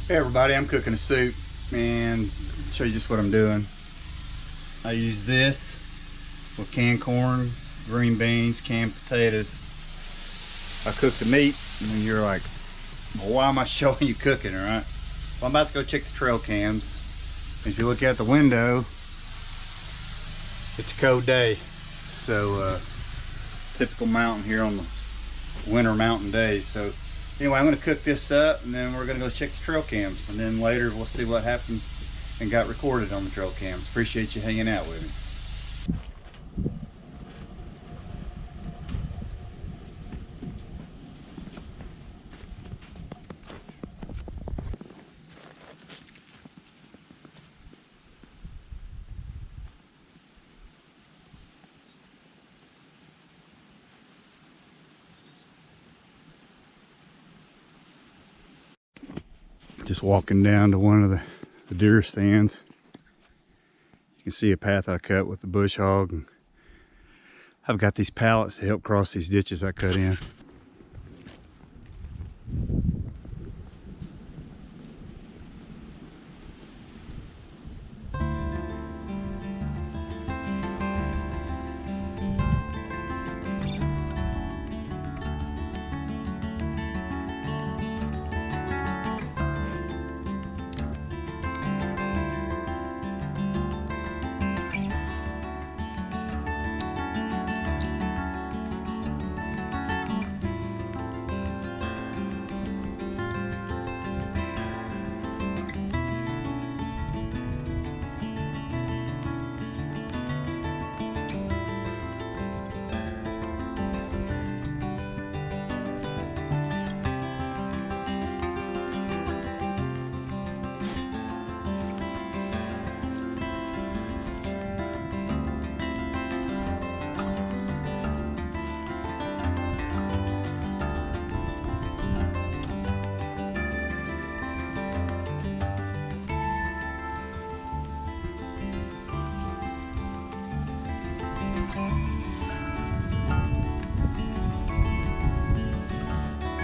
Hey everybody, I'm cooking a soup and show you just what I'm doing. I use this with canned corn, green beans, canned potatoes. I cook the meat and you're like, well, why am I showing you cooking, right? Well, I'm about to go check the trail cams. If you look out the window, it's a cold day. So typical mountain here on the winter mountain days. So anyway, I'm going to cook this up and then we're going to go check the trail cams, and then later we'll see what happened and got recorded on the trail cams. Appreciate you hanging out with me. Just walking down to one of the deer stands. You can see a path I cut with the bush hog. And I've got these pallets to help cross these ditches I cut in.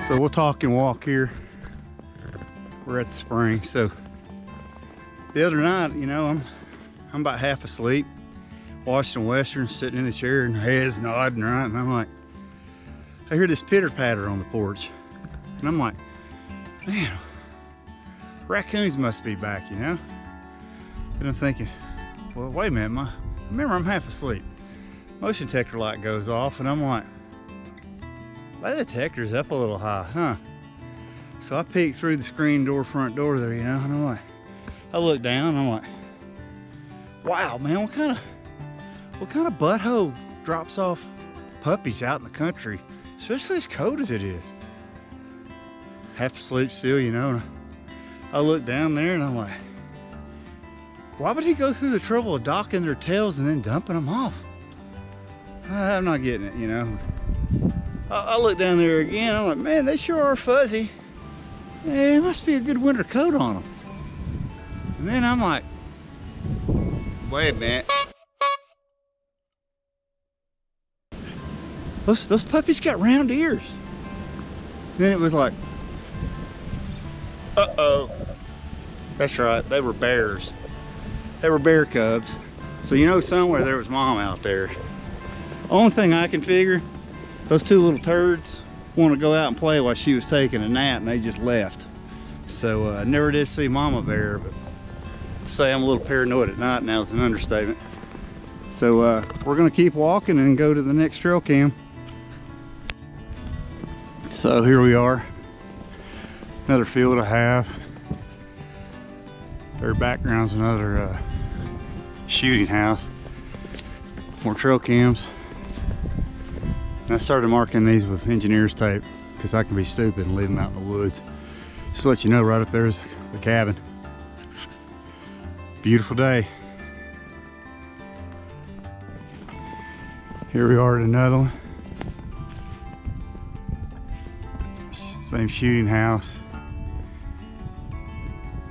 So we'll talk and walk here. We're at the spring. So the other night, you know, I'm about half asleep, watching Western, sitting in the chair and head's nodding, right? And I'm like, I hear this pitter patter on the porch. And I'm like, man, raccoons must be back, you know? And I'm thinking, well, wait a minute, remember I'm half asleep. Motion detector light goes off and I'm like, my detector's up a little high, huh? So I peek through the screen door, front door there, you know, and I'm like, I look down and I'm like, wow, man, what kind of butthole drops off puppies out in the country, especially as cold as it is? Half asleep still, you know, and I look down there and I'm like, why would he go through the trouble of docking their tails and then dumping them off? I'm not getting it, you know. I look down there again, I'm like, man, they sure are fuzzy. It must be a good winter coat on them. And then I'm like, wait a minute. Those puppies got round ears. Then it was like, uh-oh. That's right, they were bears. They were bear cubs. So you know somewhere there was mom out there. Only thing I can figure, those two little turds want to go out and play while she was taking a nap and they just left. So I never did see mama bear, but to say I'm a little paranoid at night now is an understatement. So we're gonna keep walking and go to the next trail cam. So here we are, another field I have. Their background's another shooting house. More trail cams. And I started marking these with engineer's tape because I can be stupid and leave them out in the woods. Just to let you know, right up there is the cabin. Beautiful day. Here we are at another one. Same shooting house.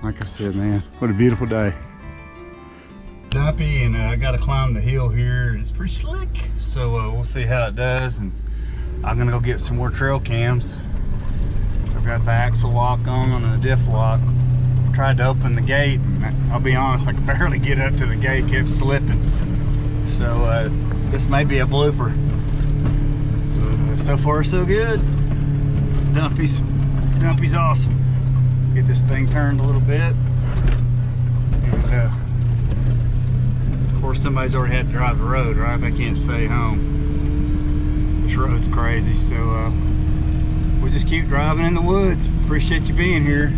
Like I said, man, what a beautiful day. Dumpy, and I got to climb the hill here. It's pretty slick, so we'll see how it does. And I'm gonna go get some more trail cams. I've got the axle lock on and a diff lock. tried to open the gate, and I'll be honest, I could barely get up to the gate, kept slipping. So this may be a blooper. So far so good. Dumpy's awesome. Get this thing turned a little bit. And of course somebody's already had to drive the road, right? They can't stay home. This road's crazy, so we'll just keep driving in the woods. Appreciate you being here.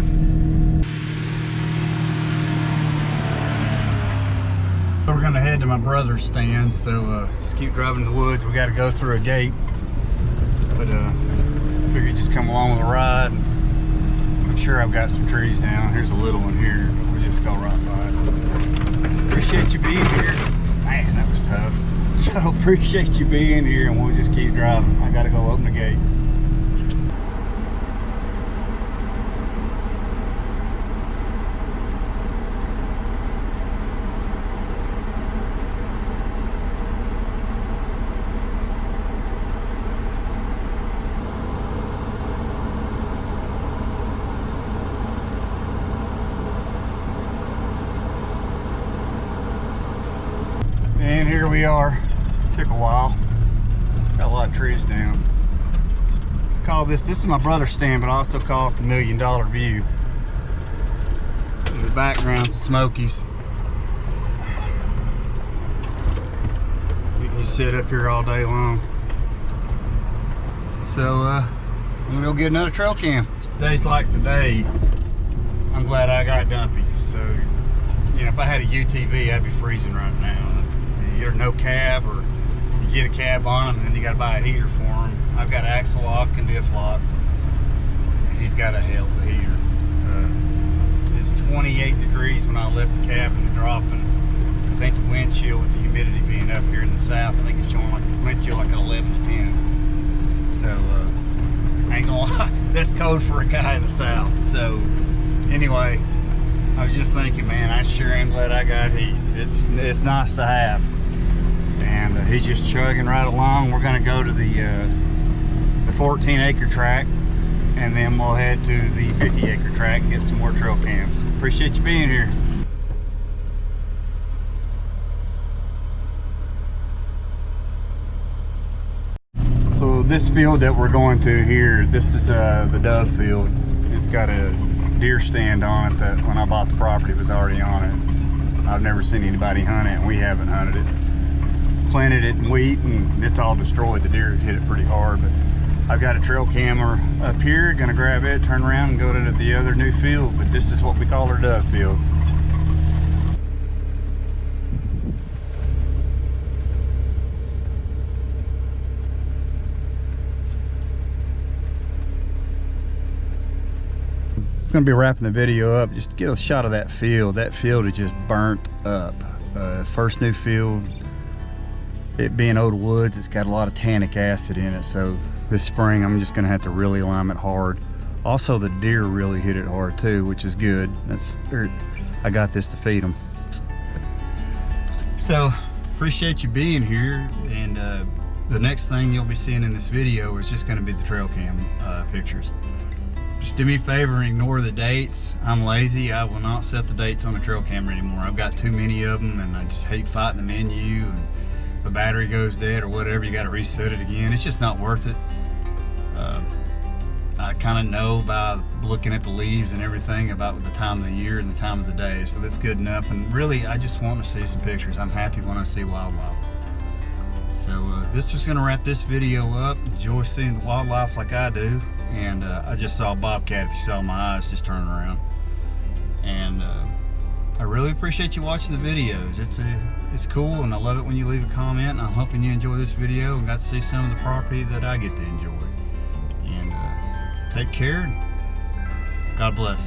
We're gonna head to my brother's stand, so just keep driving in the woods. We gotta go through a gate, but figured just come along with a ride. I'm sure I've got some trees down. Here's a little one here. We'll just go right by it. Appreciate you being here. Man, that was tough. So appreciate you being here, and we'll just keep driving. I gotta go open the gate. And here we are. Took a while. Got a lot of trees down. Call this is my brother's stand, but I also call it the $1 Million View. In the background's the Smokies. You can just sit up here all day long. So I'm gonna go get another trail cam. Days like today, I'm glad I got Dumpy. So, you know, if I had a UTV, I'd be freezing right now. Either no cab, or you get a cab on them and then you got to buy a heater for them. I've got axle lock and diff lock, and he's got a hell of a heater. It's 28 degrees when I left the cabin dropping. I think the wind chill with the humidity being up here in the south, I think it's showing like the wind chill like an 11 to 10. So I ain't gonna lie, that's code for a guy in the south. So anyway, I was just thinking, man, I sure am glad I got heat. It's nice to have. And he's just chugging right along. We're going to go to the 14-acre track, and then we'll head to the 50-acre track and get some more trail cams. Appreciate you being here. So this field that we're going to here, this is the dove field. It's got a deer stand on it that when I bought the property was already on it. I've never seen anybody hunt it, and we haven't hunted it. Planted it in wheat, and it's all destroyed. The deer hit it pretty hard, but I've got a trail camera up here. Gonna grab it, turn around, and go to the other new field. But this is what we call our dove field. Gonna be wrapping the video up just to get a shot of that field. That field is just burnt up. First new field, it being old woods, it's got a lot of tannic acid in it, so this spring I'm just gonna have to really lime it hard. Also, the deer really hit it hard too, which is good. I got this to feed them. So appreciate you being here, and the next thing you'll be seeing in this video is just gonna be the trail cam pictures. Just do me a favor and ignore the dates. I'm lazy. I will not set the dates on the trail camera anymore. I've got too many of them, and I just hate fighting the menu. And if the battery goes dead or whatever, you got to reset it again. It's just not worth it. I kind of know by looking at the leaves and everything about the time of the year and the time of the day, so that's good enough. And really, I just want to see some pictures. I'm happy when I see wildlife. So this is going to wrap this video up. Enjoy seeing the wildlife like I do. And I just saw a bobcat. If you saw my eyes just turning around. And I really appreciate you watching the videos. It's cool, and I love it when you leave a comment. And I'm hoping you enjoy this video and got to see some of the property that I get to enjoy. And take care. God bless.